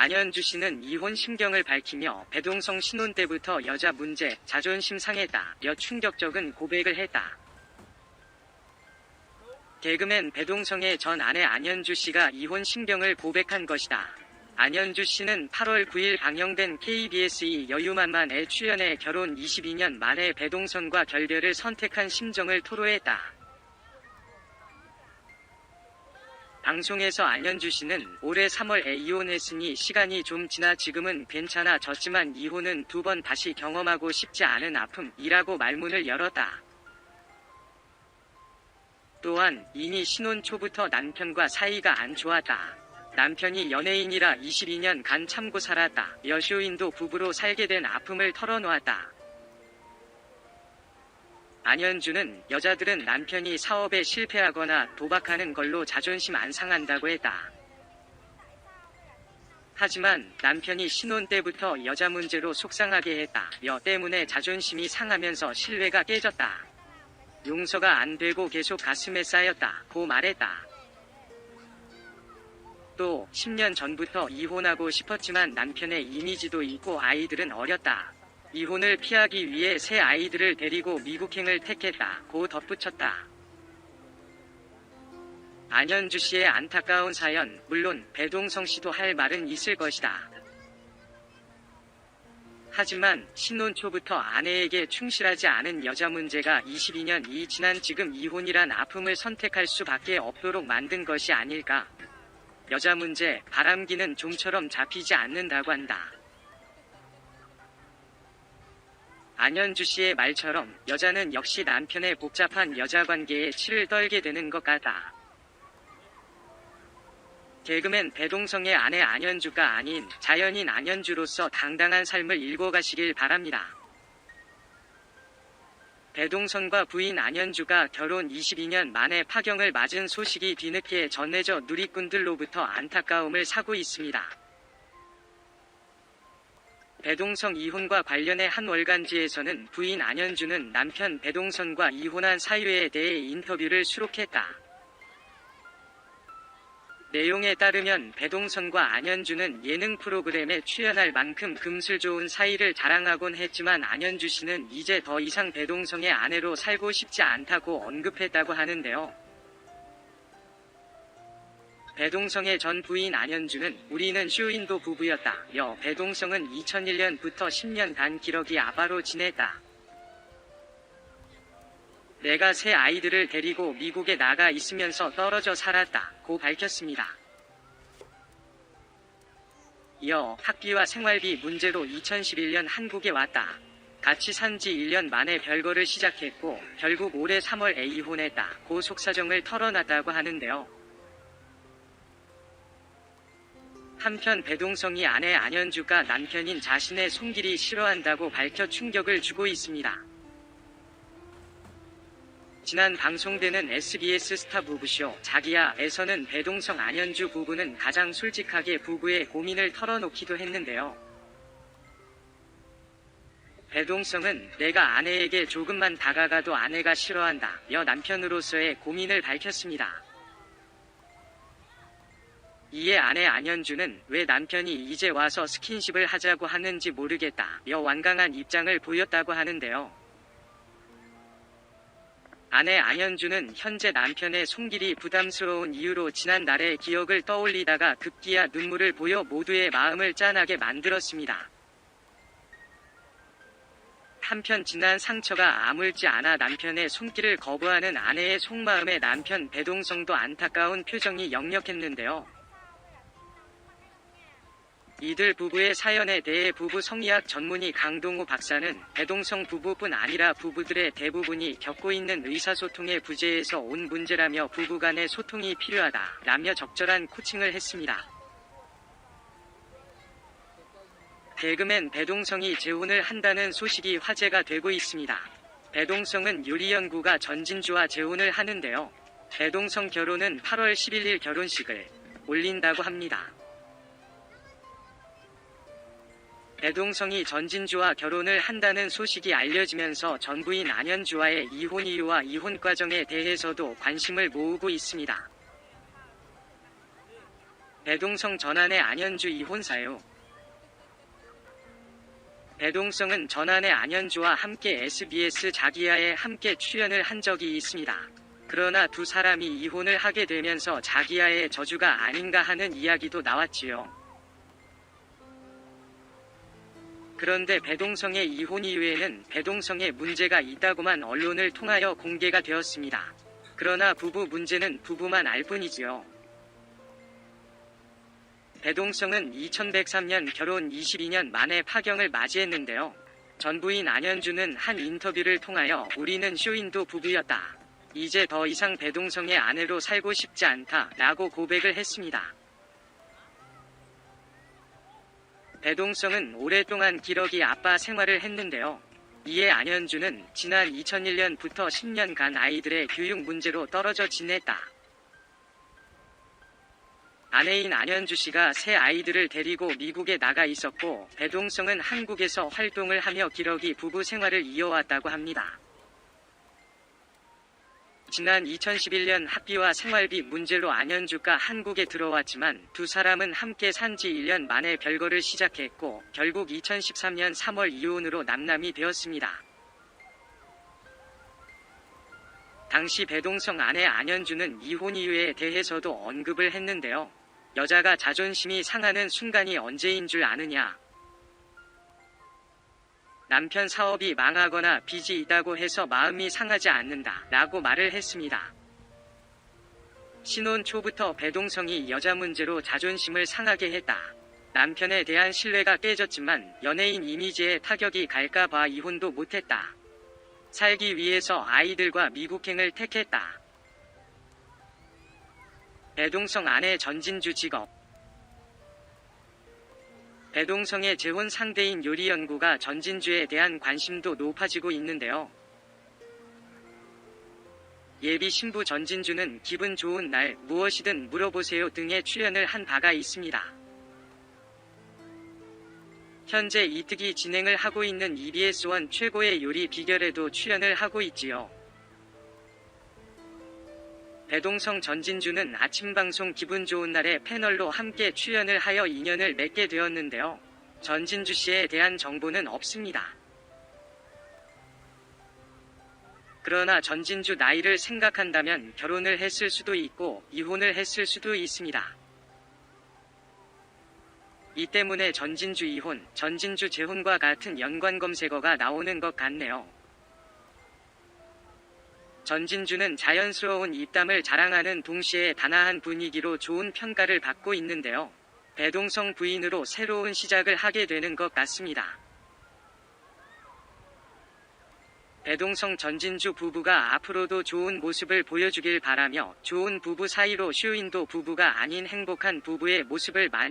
안현주 씨는 이혼 심경을 밝히며 배동성 신혼 때부터 여자 문제, 자존심 상했다, 여 충격적인 고백을 했다. 개그맨 배동성의 전 아내 안현주 씨가 이혼 심경을 고백한 것이다. 안현주 씨는 8월 9일 방영된 KBS2 여유만만에 출연해 결혼 22년 만에 배동성과 결별을 선택한 심정을 토로했다. 방송에서 안현주 씨는 올해 3월에 이혼했으니 시간이 좀 지나 지금은 괜찮아졌지만 이혼은 2번 다시 경험하고 싶지 않은 아픔이라고 말문을 열었다. 또한 이미 신혼 초부터 남편과 사이가 안 좋았다. 남편이 연예인이라 22년간 참고 살았다. 여쇼인도 부부로 살게 된 아픔을 털어놓았다. 안현주는 여자들은 남편이 사업에 실패하거나 도박하는 걸로 자존심 안 상한다고 했다. 하지만 남편이 신혼 때부터 여자 문제로 속상하게 했다. 여 때문에 자존심이 상하면서 신뢰가 깨졌다. 용서가 안 되고 계속 가슴에 쌓였다고 말했다. 또 10년 전부터 이혼하고 싶었지만 남편의 이미지도 있고 아이들은 어렸다. 이혼을 피하기 위해 새 아이들을 데리고 미국행을 택했다고 덧붙였다. 안현주 씨의 안타까운 사연, 물론 배동성 씨도 할 말은 있을 것이다. 하지만 신혼 초부터 아내에게 충실하지 않은 여자 문제가 22년이 지난 지금 이혼이란 아픔을 선택할 수밖에 없도록 만든 것이 아닐까. 여자 문제, 바람기는 좀처럼 잡히지 않는다고 한다. 안현주 씨의 말처럼 여자는 역시 남편의 복잡한 여자관계에 치를 떨게 되는 것 같다. 개그맨 배동성의 아내 안현주가 아닌 자연인 안현주로서 당당한 삶을 일궈가시길 바랍니다. 배동성과 부인 안현주가 결혼 22년 만에 파경을 맞은 소식이 뒤늦게 전해져 누리꾼들로부터 안타까움을 사고 있습니다. 배동성 이혼과 관련해 한 월간지에서는 부인 안현주는 남편 배동성과 이혼한 사유에 대해 인터뷰를 수록했다. 내용에 따르면 배동성과 안현주는 예능 프로그램에 출연할 만큼 금슬 좋은 사이를 자랑하곤 했지만 안현주 씨는 이제 더 이상 배동성의 아내로 살고 싶지 않다고 언급했다고 하는데요. 배동성의 전 부인 안현주는 우리는 쇼윈도 부부였다. 여 배동성은 2001년부터 10년간 기러기 아바로 지냈다. 내가 새 아이들을 데리고 미국에 나가 있으면서 떨어져 살았다고 밝혔습니다. 이어 학비와 생활비 문제로 2011년 한국에 왔다. 같이 산지 1년 만에 별거를 시작했고 결국 올해 3월에 이혼했다고 속사정을 털어놨다고 하는데요. 한편 배동성이 아내 안현주가 남편인 자신의 손길이 싫어한다고 밝혀 충격을 주고 있습니다. 지난 방송되는 SBS 스타 부부쇼 자기야에서는 배동성 안현주 부부는 가장 솔직하게 부부의 고민을 털어놓기도 했는데요. 배동성은 내가 아내에게 조금만 다가가도 아내가 싫어한다. 여 남편으로서의 고민을 밝혔습니다. 이에 아내 안현주는 왜 남편이 이제 와서 스킨십을 하자고 하는지 모르겠다. 여 완강한 입장을 보였다고 하는데요. 아내 안현주는 현재 남편의 손길이 부담스러운 이유로 지난날의 기억을 떠올리다가 급기야 눈물을 보여 모두의 마음을 짠하게 만들었습니다. 한편 지난 상처가 아물지 않아 남편의 손길을 거부하는 아내의 속마음에 남편 배동성도 안타까운 표정이 역력했는데요. 이들 부부의 사연에 대해 부부 성리학 전문의 강동우 박사는 배동성 부부뿐 아니라 부부들의 대부분이 겪고 있는 의사소통의 부재에서 온 문제라며 부부간의 소통이 필요하다 라며 적절한 코칭을 했습니다. 개그맨 배동성이 재혼을 한다는 소식이 화제가 되고 있습니다. 배동성은 요리연구가 전진주와 재혼을 하는데요. 배동성 결혼은 8월 11일 결혼식을 올린다고 합니다. 배동성이 전진주와 결혼을 한다는 소식이 알려지면서 전 부인 안현주와의 이혼 이유와 이혼 과정에 대해서도 관심을 모으고 있습니다. 배동성 전 아내 안현주 이혼 사유. 배동성은 전 아내 안현주와 함께 SBS 자기야에 함께 출연을 한 적이 있습니다. 그러나 두 사람이 이혼을 하게 되면서 자기야의 저주가 아닌가 하는 이야기도 나왔지요. 그런데 배동성의 이혼 이후에는 배동성에 문제가 있다고만 언론을 통하여 공개가 되었습니다. 그러나 부부 문제는 부부만 알 뿐이지요. 배동성은 2103년 결혼 22년 만에 파경을 맞이했는데요. 전 부인 안현주는 한 인터뷰를 통하여 우리는 쇼윈도 부부였다. 이제 더 이상 배동성의 아내로 살고 싶지 않다 라고 고백을 했습니다. 배동성은 오랫동안 기러기 아빠 생활을 했는데요. 이에 안현주는 지난 2001년부터 10년간 아이들의 교육 문제로 떨어져 지냈다. 아내인 안현주 씨가 새 아이들을 데리고 미국에 나가 있었고 배동성은 한국에서 활동을 하며 기러기 부부 생활을 이어왔다고 합니다. 지난 2011년 학비와 생활비 문제로 안현주가 한국에 들어왔지만 두 사람은 함께 산지 1년 만에 별거를 시작했고 결국 2013년 3월 이혼으로 남남이 되었습니다. 당시 배동성 아내 안현주는 이혼 이유에 대해서도 언급을 했는데요. 여자가 자존심이 상하는 순간이 언제인 줄 아느냐. 남편 사업이 망하거나 빚이 있다고 해서 마음이 상하지 않는다 라고 말을 했습니다. 신혼 초부터 배동성이 여자 문제로 자존심을 상하게 했다. 남편에 대한 신뢰가 깨졌지만 연예인 이미지에 타격이 갈까봐 이혼도 못했다. 살기 위해서 아이들과 미국행을 택했다. 배동성 아내 전진주 직업. 배동성의 재혼 상대인 요리연구가 전진주에 대한 관심도 높아지고 있는데요. 예비 신부 전진주는 기분 좋은 날 무엇이든 물어보세요 등에 출연을 한 바가 있습니다. 현재 이특이 진행을 하고 있는 EBS1 최고의 요리 비결에도 출연을 하고 있지요. 배동성 전진주는 아침 방송 기분 좋은 날에 패널로 함께 출연을 하여 인연을 맺게 되었는데요. 전진주 씨에 대한 정보는 없습니다. 그러나 전진주 나이를 생각한다면 결혼을 했을 수도 있고 이혼을 했을 수도 있습니다. 이 때문에 전진주 이혼, 전진주 재혼과 같은 연관 검색어가 나오는 것 같네요. 전진주는 자연스러운 입담을 자랑하는 동시에 단아한 분위기로 좋은 평가를 받고 있는데요. 배동성 부인으로 새로운 시작을 하게 되는 것 같습니다. 배동성 전진주 부부가 앞으로도 좋은 모습을 보여주길 바라며 좋은 부부 사이로 쇼윈도 부부가 아닌 행복한 부부의 모습을 많이